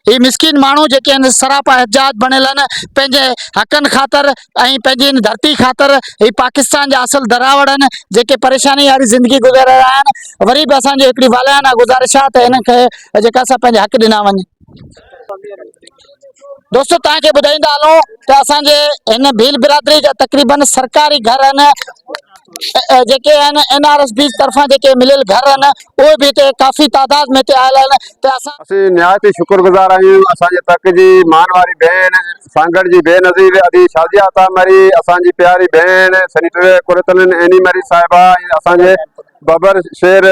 ही मिसकिन माण्हू जेके आहिनि सरापा एहतिजाज बणियल आहिनि पंहिंजे हक़नि ख़ातिर ऐं पंहिंजी इन धरती ख़ातिर। ही पाकिस्तान जा असल दरावड़ आहिनि जेके परेशानी वारी ज़िंदगी गुज़ारे रहिया आहिनि। वरी बि असांजी हिकिड़ी वालियाना गुज़ारिश आहे त हिन खे जेका असां पंहिंजा हक़ ॾिना वञे। दोस्तों तव्हांखे ॿुधाईंदा हलूं त असांजे हिन भील बिरादरी जा तक़रीबन सरकारी घर आहिनि जेके आहिनि NRSB तरफ़ां जेके मिलियल घर आहिनि उहे बि हिते काफ़ी तादाद में हिते आयल आहिनि। त असीं निहायत शुक्रगुज़ार आहियूं असांजे तक जी मान वारी भेण सांगड़ जी बेनज़ीर अदी शादिया अता मरी, असांजी प्यारी भेण सेनेटर कुरतन एनी मरी साहिबा, असांजे बबर शेर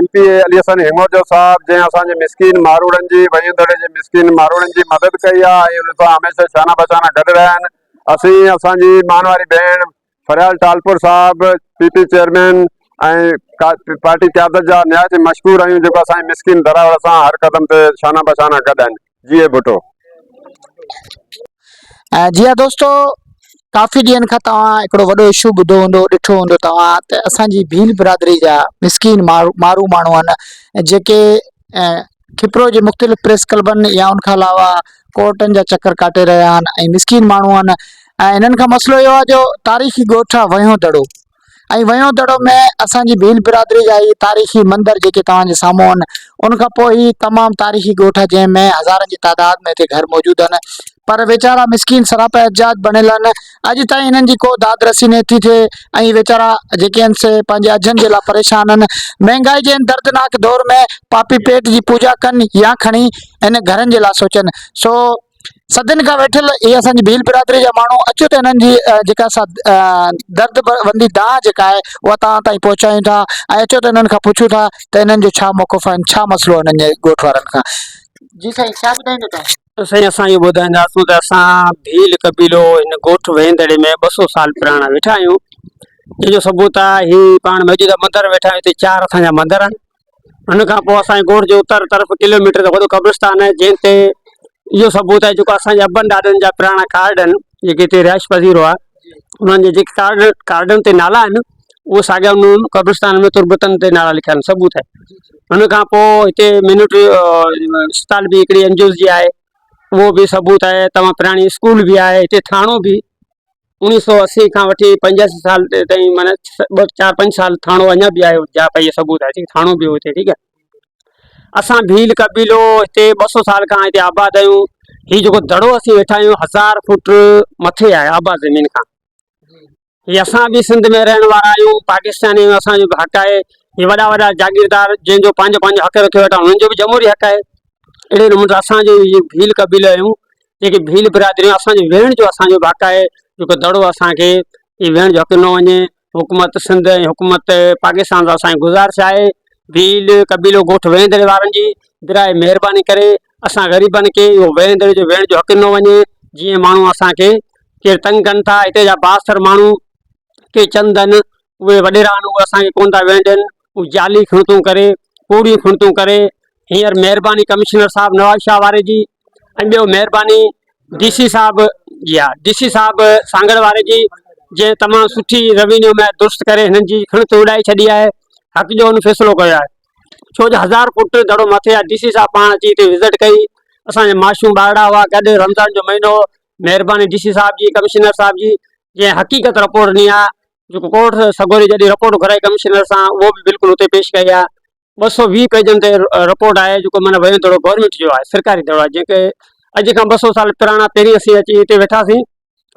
MP अली हसन हिमोजो साहब जंहिं असांजे मिसकिन मारूड़नि जी वयुंदड़ जे मिसकिन मारूड़नि जी मदद कई आहे ऐं उन सां हमेशह शाना बशाना गॾु रहिया आहिनि। असीं असांजी मान वारी भेण फरियाल टालपुर साहब PP चेयरमैन ऐं पार्टी क़यादत जा निहायत मशहूर आहियूं जेको असांजे मिसकिन दरावड़ सां हर कदम ते शाना बशाना गॾु आहिनि। जी भुटो। जी हाँ दोस्तों, काफ़ी ॾींहंनि खां तव्हां हिकिड़ो वॾो इशू ॿुधो हूंदो, ॾिठो हूंदो तव्हां त असांजी भील बिरादरी जा मिसकिन मारू माण्हू आहिनि जेके खिपरो जे मुख़्तलिफ़ प्रेस क्लबनि या उनखां अलावा कोर्टनि जा चक्कर काटे रहिया आहिनि ऐं मिसकिन माण्हू आहिनि। ऐं हिननि खां मसइलो इहो आहे जो तारीख़ी ॻोठ आहे वयों दड़ो, ऐं वयों दड़ो में असांजी भील बिरादरी जा ही तारीख़ी मंदर जेके तव्हांजे साम्हूं आहिनि उनखां पोइ ही तमामु तारीख़ी ॻोठ आहे जंहिंमें हज़ारनि जी तादाद में हिते घर मौजूदु आहिनि। पर वेचारा मिसकिन सरापा एहतिजाज बणियल आहिनि, अॼु ताईं हिननि जी को दाद रसी नथी थिए ऐं वेचारा जेके आहिनि से पंहिंजे अजनि जे लाइ परेशान आहिनि। महांगाई जे दर्दनाक दौर में पापी पेट जी पूजा कनि या खणी हिन घरनि जे लाइ सोचनि। सो सदिन खां वेठल इहे असांजी भील बिरादरी जा माण्हू अचो त हिननि जी जेका असां दर्द बंदी दाह जेका आहे उहा तव्हां ताईं पहुचायूं था ऐं अचो त हिननि खां पुछूं था त हिननि जो छा मौक़िफ़ आहिनि, छा मसइलो आहे हिननि जे ॻोठ वारनि खां। जी साईं, छा ॿुधाईंदो तव्हां? साईं असां इहो ॿुधाईंदासीं त असां भील कबीलो हिन ॻोठ वेंदड़े में 200 साल पुराणा वेठा आहियूं। जंहिंजो सबूत आहे ही पाण मौजूदा मंदर वेठा आहियूं, हिते 4 असांजा मंदर आहिनि। हुन खां पोइ असांजे ॻोठ जो उत्तर तरफ़ किलोमीटर खां वॾो क़ब्रिस्तान आहे जंहिं ते इहो सबूत आहे जेको असांजे अबनि ॾाॾनि जा पुराणा कार्ड आहिनि जेके हिते रिहाइश पज़ीर हुआ, उन्हनि जे जेके कार्डनि ते नाला आहिनि उहे साॻिया उन क़ब्रिस्तान में तुर्बतनि ते नाला लिखिया आहिनि, सबूत आहे। हुन खां पोइ हिते मिलिट्री अस्पताल बि हिकिड़ी NGOs जी आहे, उहो बि सबूत आहे। तमामु पुराणी स्कूल बि आहे हिते, थाणो बि 1980 खां वठी 85 साल ताईं माना 4-5 साल थाणो अञा बि आहे जा इहे सबूत आहे, थाणो बि हो हिते। ठीकु आहे, असां भील कबीलो हिते 200 साल खां हिते आबाद आहियूं। हीउ जेको दड़ो असीं वेठा आहियूं 1000 फुट मथे आहे आबाद ज़मीन खां। हीअ असां बि सिंध में रहण वारा आहियूं, पाकिस्तानी असांजो बि हक़ आहे। हीअ वॾा वॾा जागीरदार जंहिंजो पंहिंजो हक़ रखियो वेठा उन्हनि जो बि जमहूरी हक़ आहे। अहिड़े नमूने असांजो इहे भील कबीलो आहियूं जेके भील बिरादरी असांजो वेहण जो असांजो बि हक़ आहे। जेको दड़ो असांखे इहे वेहण जो हक़ न वञे, हुकूमत सिंध ऐं हुकूमत पाकिस्तान सां असांजी गुज़ारिश आहे भील कबीलो ॻोठ वेंदड़ वारनि जी बिराए महिरबानी करे असां ग़रीबनि खे इहो वेंदड़ जो वेहण जो हक़ न वञे। जीअं माण्हू असांखे केरु तंग कनि था, हिते जा बासर माण्हू के चंद आहिनि उहे वॾेरा आहिनि, उहे असांखे कोन था वेहण ॾियनि, उहे जाली खिणतूं करे कूड़ियूं खिणतूं करे। हींअर महिरबानी कमिश्नर साहिबु नवाज़ शाह वारे जी, ऐं ॿियो महिरबानी DC साहिबु जी आहे, DC साहिबु सांगड़ वारे जी, जंहिं तमामु सुठी रेवेन्यू में दुरुस्त करे हिननि जी खिणत उॾाए छॾी आहे। हक़ जो हुन फ़ैसिलो कयो आहे, छो जो 1000 फुट दड़ो मथे आहे। DC साहिबु पाण अची हिते विज़िट कई, असांजे माशूम ॿारड़ा हुआ गॾु, रमज़ान जो महीनो, महिरबानी DC साहिब जी, कमिश्नर साहिब जी, जंहिं हक़ीक़त रिपोर्ट ॾिनी आहे। जेको कोर्ट सगोरी जॾहिं रिपोर्ट घुराई कमिश्नर सां, उहो बि बिल्कुलु हुते पेश कई आहे। 220 पेजनि ते रिपोर्ट आहे जेको माना वयो दड़ो गवर्नमेंट जो आहे, सरकारी दड़ो आहे, जेके अॼु खां 200 साल पुराणा पहिरीं असीं अची हिते वेठासीं।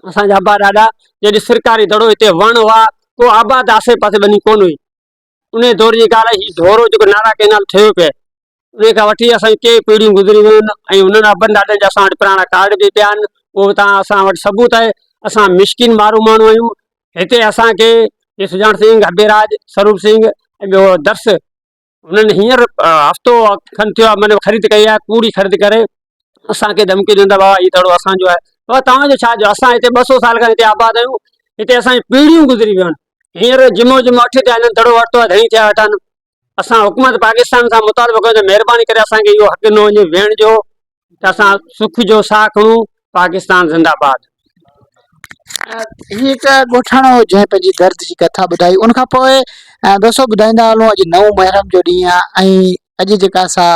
असांजा अबा ॾाॾा जॾहिं सरकारी दड़ो हिते वण हुआ, को आबाद आसे पासे बनी कोन हुई। उन दौर जी ॻाल्हि आहे। हीउ ढोरो जेको नारा कैनाल ठहियो पियो, उन खां वठी असांजी के पीढ़ियूं गुज़री वियूं आहिनि ऐं उन्हनि अबनि ॾाॾनि जा असां वटि पुराणा कार्ड बि पिया आहिनि। उहो तव्हां असां वटि सबूत आहे। असां मिशकिन मारू माण्हू आहियूं। हिते असांखे सुजान सिंह, अभेराज, स्वरूप सिंह ऐं ॿियो दर्श, उन्हनि हींअर हफ़्तो खनि थियो आहे माना ख़रीद कई आहे, कूड़ी ख़रीद करे असांखे धमकी ॾींदा बाबा हीउ दड़ो असांजो आहे। बाबा तव्हांजो छा जो, असां हिते 200 साल खां हिते आबाद आहियूं, हिते असांजी पीढ़ियूं गुज़री वियूं आहिनि। हींअर जिमो 8 थिया आहिनि, दड़ो वरितो आहे, धणी थिया वेठा आहिनि। असां हुकूमत पाकिस्तान सां मुतालबो कयो त महिरबानी करे असांखे इहो हक़ न वञे वेहण जो, त असां सुख जो साह खणूं। पाकिस्तान ज़िंदाबाद। ही हिकु ॻोठाणो जंहिं पंहिंजी दर्द जी कथा ॿुधाई। उनखां पोइ दोस्तों ॿुधाईंदा हलूं अॼु 9 मुहर्रम जो ॾींहुं आहे ऐं अॼु जेका असां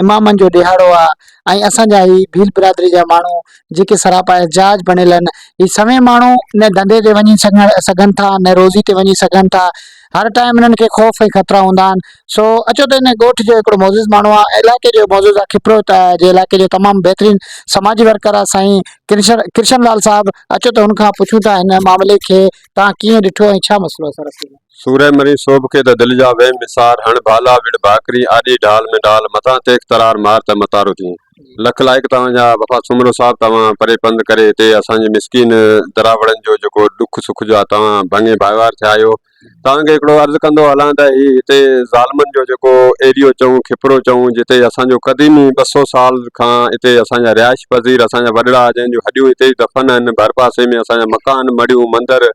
इमामनि जो ॾिहाड़ो आहे ऐं असांजा ही भील बिरादरी जा माण्हू जेके सरापा एजाज बणियल आहिनि, ही सभई माण्हू न धंधे ते वञी सघनि था, न रोज़ी ते वञी सघनि था। हर टाइम हिननि खे ख़ौफ़ ऐं ख़तरा हूंदा आहिनि। सो अचो त हिन ॻोठ जो हिकिड़ो मौजूज़ माण्हू आहे, इलाइक़े जो मौजूज़ आहे खिपरो जे इलाइक़े जो तमामु बहितरीनु समाजी वर्कर आहे साईं कृष्ण लाल साहब। अचो त हुनखां पुछूं था हिन मामले खे तव्हां कीअं ॾिठो ऐं छा मसइलो आहे सर? सूरह मरी सोभ के त दिल जा वहम विसार हण भाला विड़ भाकरी आॾी ढाल में ढाल मथां तेख तरार मार त मतारो थी। लख लाइक तव्हांजा वफ़ा सुमरो साहब, तव्हां परे पंध करे हिते असांजे मिसकिन दरावड़नि जो जेको दुख सुख जो आहे तव्हां भङे भाईवार थिया आहियो। तव्हांखे हिकिड़ो अर्ज़ु कंदो हलां त ही हिते ज़ालमनि जो जेको एरियो चऊं, खिपरो चऊं, जिते असांजो क़दीमी 200 साल खां हिते असांजा रिहाइश पज़ीर असांजा वॾड़ा जंहिंजूं हॾियूं हिते ई दफ़न आहिनि, भर पासे में असांजा मकान मड़ियूं मंदर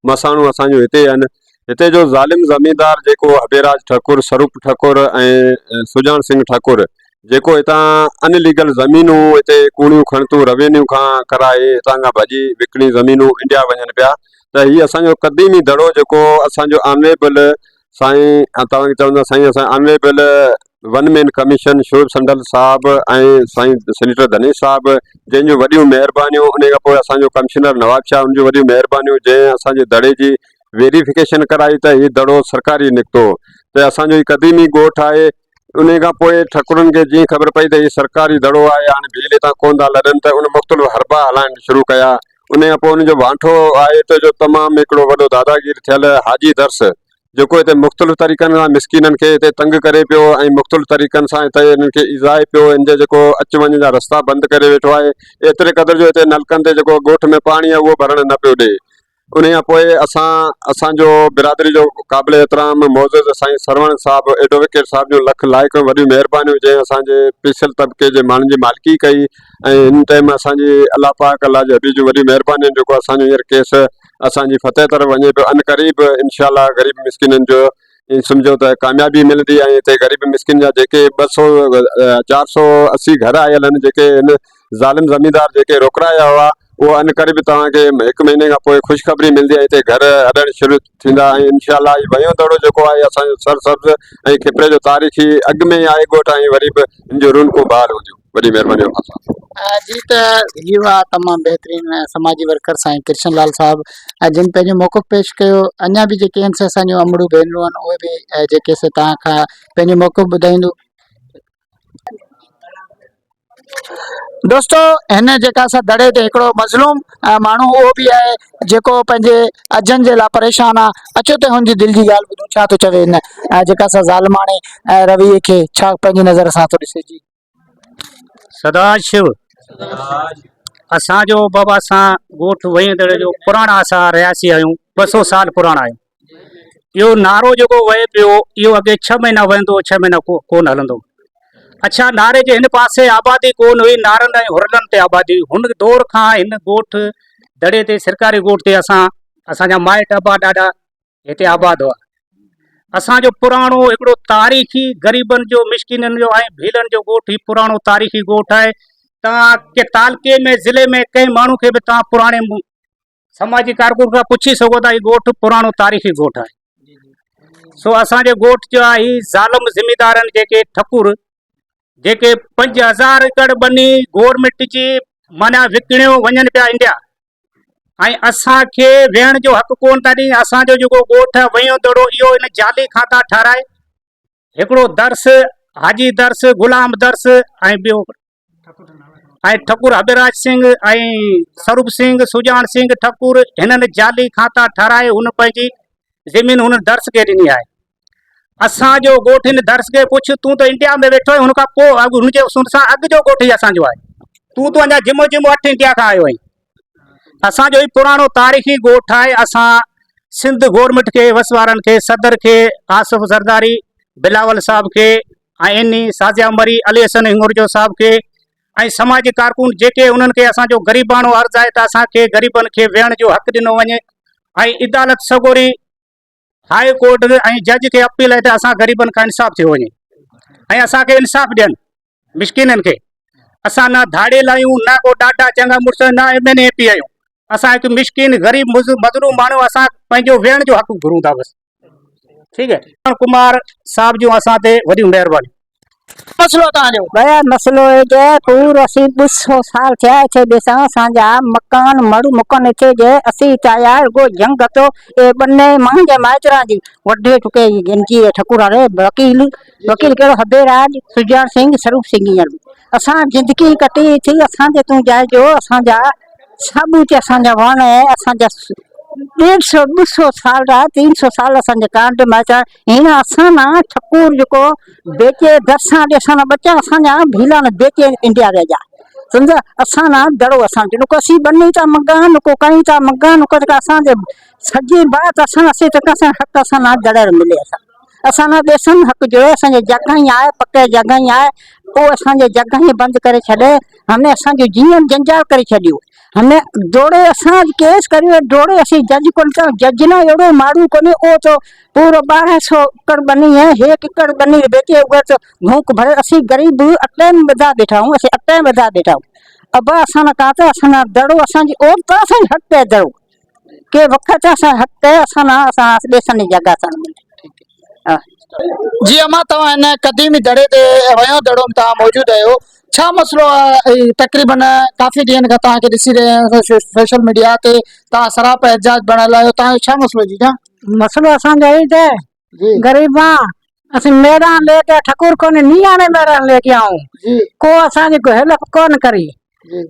मसाणूं असांजूं हिते आहिनि। हिते जो ज़ालिम ज़मींदार जेको हबेराज ठाकुर, स्वरूप ठाकुर ऐं सुजान सिंह ठाकुर, जेको हितां अनलीगल ज़मीनूं हिते कूड़ियूं खणतूं रेवेन्यू खां कराए हितां खां भॼी विकिणी ज़मीनूं इंडिया वञनि पिया, त हीअ असांजो क़दीमी दड़ो जेको असांजो ऑनरेबल साईं, तव्हांखे चवंदा साईं असां ऑनरेबल वन मैन कमीशन शोभ संडल साहब ऐं साईं सेनेटर धनेश साहब, जंहिंजूं वॾियूं महिरबानियूं, उन खां पोइ असांजो कमिश्नर नवाब शाह, उनजूं वॾियूं महिरबानियूं, जंहिं असांजे दड़े जी वेरिफिकेशन कराई त हीउ दड़ो सरकारी निकितो, त असांजो ही क़दीमी ॻोठ आहे। उन खां पोइ ठकुरनि खे जीअं ख़बर पई त हीउ सरकारी दड़ो आहे, हाणे भील हितां कोन था लॾनि, त उन मुख़्तलिफ़ हरबा हलाइण शुरू कया। उन खां पोइ उनजो वांठो आहे त जो तमामु हिकिड़ो वॾो दादागीर थियल हाजी दर्स, जेको हिते मुख़्तलिफ़ तरीक़नि सां मिसकिननि खे हिते तंग करे पियो ऐं मुख़्तलिफ़ तरीक़नि सां हिते हिननि खे इज़ाए पियो, हिन जो जेको अचु वञ जा रस्ता बंदि करे वेठो आहे। एतिरे क़दुरु जो हिते नलकनि ते जेको ॻोठ में पाणी आहे उहो भरणु न पियो ॾिए। उन खां पोइ असांजो बिरादरी जो क़ाबिल एतिराम मौजूद साईं सरवण साहब एडवोकेट साहब जूं लख लाइक़ वॾियूं महिरबानियूं, जंहिं असांजे पिछल तबिके जे माण्हुनि जी मालिकी कई, ऐं हिन टाइम असांजी अलाह पाक अलाह जे हबीब जूं वॾियूं महिरबानियूं, जेको असांजो हींअर केस असांजी फतेह तरफ़ वञे पियो। अनक़रीब इनशाला ग़रीब मिसकिननि जो सम्झो त कामयाबी मिलंदी, ऐं हिते ग़रीब मिसकिन जा जेके 480 घर आयल आहिनि, जेके हिन ज़ालिम ज़मींदार जेके रोकराया हुआ, उहो अनक़रीब तव्हांखे 1 महीने खां पोइ ख़ुशख़बरी मिलंदी ऐं हिते घर हलणु शुरू थींदा। ऐं इनशाला ही वयो दड़ो जेको आहे असांजो सरसब्ज़ ऐं खिपरे जो तारीख़ी अॻु में ई आहे ॻोठ, ऐं वरी बि हिन जो रुनकूं बहाल हुजूं। वॾी महिरबानी। जी, त इहो आहे तमामु बहितरीनु समाजी वर्कर साईं कृष्ण लाल साहब, जिन पंहिंजो मौक़िफ़ पेश कयो। अञा बि जेके आहिनि असांजूं अमड़ू भेनरूं आहिनि, उहे बि जेके तव्हां खां पंहिंजो मौक़िफ़ ॿुधाईंदो। दोस्तो, हिन जेका असां दड़े ते हिकिड़ो मज़लूम माण्हू उहो बि आहे जेको पंहिंजे अजनि जे लाइ परेशान आहे। अचो त हुनजी दिलि जी ॻाल्हि ॿुधूं, छा थो चवे हिन जेका असां ज़ालिमाणे रवैये खे, छा पंहिंजी नज़र सां थो ॾिसे। जी सदाशिव असांजो बाबा सां ॻोठ वहींदड़ जो पुराणा असां रहियासी आहियूं, 200 साल पुराणा आहियूं। इहो नारो जेको वहे पियो, इहो अॻे 6 महीना वहंदो, 6 महीना कोन हलंदो। अच्छा, नारे जे हिन पासे आबादी कोन हुई, नारनि ऐं हुरलनि ते आबादी। हुन दौर खां हिन ॻोठ दड़े ते सरकारी ॻोठ ते असांजा माइट अबा ॾाढा हिते आबाद हुआ। असांजो पुराणो हिकिड़ो तारीख़ी ग़रीबनि जो, मिसकिननि जो ऐं भीलनि जो ॻोठ ही पुराणो तारीख़ी ॻोठ आहे। तव्हां के तालके में ज़िले में कंहिं माण्हू खे बि तव्हां पुराणे समाजी कारकुन खां पुछी सघो था, हीउ ॻोठ पुराणो तारीख़ी ॻोठ आहे। सो असांजे ॻोठ जो आहे ही ज़ालिम ज़मींदारनि जेके ठकुर, जेके 5000 एकड़ बनी गवर्नमेंट जी माना विकिणियो वञनि पिया इंडिया, ऐं असांखे वेहण जो हक़ कोन था ॾियनि। असांजो जेको ॻोठ आहे वयो दड़ो, इहो इन जाली खाता ठाराए हिकिड़ो दर्स, हाजी दर्स, गुलाम दर्स ऐं ॿियो ऐं ठकुर हबेराज सिंह ऐं स्वरूप सिंह, सुजान सिंह ठकुर, हिननि जाली खाता ठाराए हुन पंहिंजी ज़मीन हुन दर्स खे ॾिनी आहे। असांजो ॻोठ हिन दर्स खे पुछ, तूं त इंडिया में वेठो आहे, हुनखां पोइ हुनजे सां अॻु जो ॻोठ ई असांजो आहे, तूं त अञा जिमो 8 इंडिया खां आयो आहीं। असांजो ही पुराणो तारीख़ी ॻोठ आहे। असां सिंध गवर्नमेंट खे, वस वारनि खे, सदर खे, आसिफ ज़रदारी, बिलावल साहब खे, ऐं इनी साजिया मरी, अली हसन हिंगुरजो साहब खे, ऐं समाजी कारकुन जेके, उन्हनि खे असांजो ग़रीबाणो अर्ज़ु आहे त असांखे ग़रीबनि खे वेहण जो हक़ ॾिनो वञे, ऐं इदालत सगोरी हाई कोर्ट ऐं जज खे अपील आहे त असां ग़रीबनि खां इंसाफ़ थियो वञे ऐं असांखे इंसाफ़ ॾियनि मिसकिननि खे। असां न धाड़ियल आहियूं, न को ॾाढा चङा मुड़ुस, न MNAP आहियूं। असां हिकु मिसकिन ग़रीब मज़लूम माण्हू, असां पंहिंजो वेहण जो हक़ घुरूं था बसि। ठीकु है। कुमार साहब जूं असां ते वॾियूं महिरबानी। मसलो तव्हांजो? भैया मसलो है जे पूरो असी 200 साल थिया थे ॾिसां असांजा मकान मरू मकान थे जे असी चाया गो जंग तो ए बन्ने मां जे माइतरा जी वड्डे टुके गिनती ठकुरा रे वकील वकील केड़ो हबेराज सुजान सिंह स्वरूप सिंह असां जिंदगी कटी थी असां जे तू जाए जो असांजा साबूत असांजा वण असांजा 150-200 साल रा 300 साल असांजे कांड माचा हिन असां ना ठकुर जो बेचे दर्शा ॾेसा बच्चा असांजा भीला न बेचे इंडिया रे जा समझा असां ना दड़ो असां नुको असी बनी ता मगा नुको कई ता मगा नुको असां जे सजी बात असां असी तक असां हक असां ना दड़र मिले असां ना देसन हक जो असां जे जगह ही आए पक्के जगह ही आए ओ असां जे जगह ही बंद करे छडे हमने असां जो जीवन जंजाल करे छडियो हमने दौड़े असां केस करियो दौड़े असी जज कोन था जज ना एड़ो मारू कोने ओ तो पूरो 1200 एकड़ बनी है 1 एकड़ बनी बेचे उगर तो भूख भरे असी गरीब अटे में बदा बैठा हूं असी अटे में बदा बैठा हूं अब असां ना काते असां ना दड़ो असां जी और तो असां हक पे दड़ो के वक्त असां हक पे असां ना असां देसन जी जगह असां हां जी अमा तव्हां इन क़दीमी दड़े ते वयो दड़ो में तव्हां मौजूद आहियो छा मसलो आहे तक़रीबन काफ़ी ॾींहंनि खां तव्हांखे ॾिसी रहिया आहियूं सोशल मीडिया ते तव्हां सराप एजाज बणियल आहियो तव्हांजो छा मसलो जी जा मसलो असांजा ई थे जी गरीबा असी मैदान लेके ठकुर कोने नियाने मैदान लेके आऊं जी को असांजी को हेल्प कोन करी जी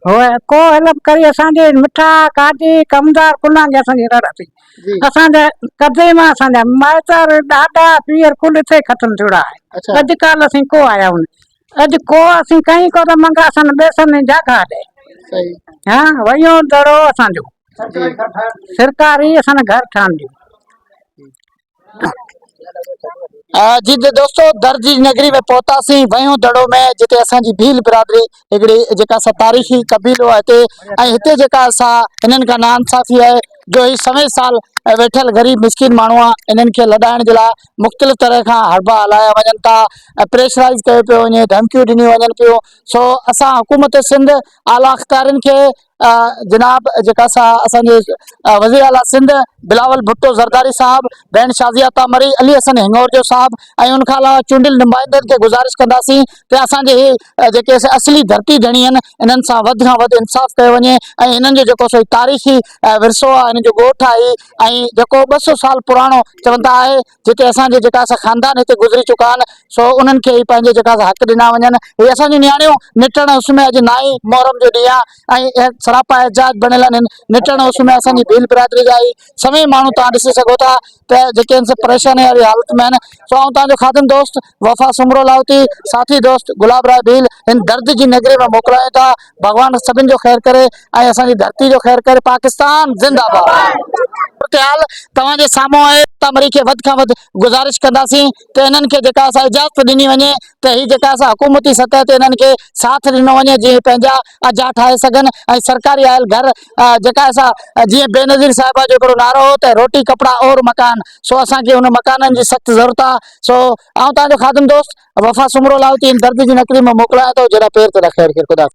होए को हेल्प करी असांजे मिठा काटी कमदार कुला जे असांजी रड़ती जी असांजे कदे मां असांजा माइतर ॾाढा पीर कुल थे खत्म थोड़ा अच्छा अॼु काल असीं को आया हूं अॼु को असीं कहीं को त मंगा असां बेसन जागा दे सही हाँ वयो दड़ो असांजो सरकारी असां घर ठान दी जी दोस्तों दर्जी नगरी में पहुतासीं वयूं दड़ो में जिते असांजी भील बिरादरी हिकिड़ी जेका असां तारीख़ी कबीलो आहे हिते ऐं हिते जेका असां हिननि खां नाइंसाफ़ी आहे जो ही समय साल वेठल गरीब मिसकिन माण्हू आहे इन्हनि खे लॾाइण जे लाइ मुख़्तलिफ़ तरह खां हड़बा हलाया वञनि था प्रेशराइज़ कयो पियो वञे धमकियूं ॾिनियूं वञनि पियो सो असां हुकूमत सिंध आला अख़्तियारनि खे जनाब जेका असांजे वज़ीर आला सिंध बिलावल भुट्टो ज़रदारी साहब भेण शाज़िया तामरी अली हसन हिंगोर जो साहब ऐं उनखां अलावा चूंडियल नुमाइंदनि खे गुज़ारिश कंदासीं त असांजे ही जेके असली धरती धणी आहिनि इन्हनि सां वधि खां वधि इंसाफ़ कयो वञे ऐं इन्हनि जो जेको सो तारीख़ी विरसो आहे हिन जो ॻोठ आहे ऐं जेको 200 साल पुराणो चवंदा आहे जिते असांजे जेका असां ख़ानदान हिते गुज़री चुका आहिनि सो उन्हनि खे पंहिंजे जेका हक़ ॾिना वञनि इहे असांजूं नियाणियूं निटण उस में अॼु नाई मोहरम जो ॾींहुं आहे ऐं सरापा एजाज बणियल आहिनि निटण उस में असांजी भील बिरादरी जा ई सभई माण्हू तव्हां ॾिसी सघो था त जेके आहिनि से परेशानी वारी हालत में आहिनि सो ऐं तव्हांजो ख़ादिम दोस्त वफ़ा सुमरो लाहौती साथी दोस्त गुलाब राय भील हिन दर्द जी नगरी में मोकिलायूं था भॻवान सभिनि जो ख़ैरु करे ऐं असांजी धरती जो ख़ैरु करे पाकिस्तान ज़िंदाबाद हाल तव्हांजे साम्हूं आहे तामरी खे वधि खां वधि गुज़ारिश कंदासीं त इन्हनि खे जेका असां इजाज़त ॾिनी वञे त ही जेका असां हुकूमती सतह ते इन्हनि खे साथ ॾिनो वञे जीअं पंहिंजा अजा ठाहे सघनि ऐं सरकारी आयल घर जेका असां जीअं बेनज़ीर साहिबा जो हिकिड़ो नारो हो त रोटी कपिड़ा और मकान सो असांखे उन मकाननि जी सख़्तु ज़रूरत आहे सो तव्हांजो ख़ादिम दोस्त वफ़ा सुमरो लाहौती दर्द जी नकरी में मोकिलायां थो जहिड़ा पेर ते ख़ैर ख़ुदा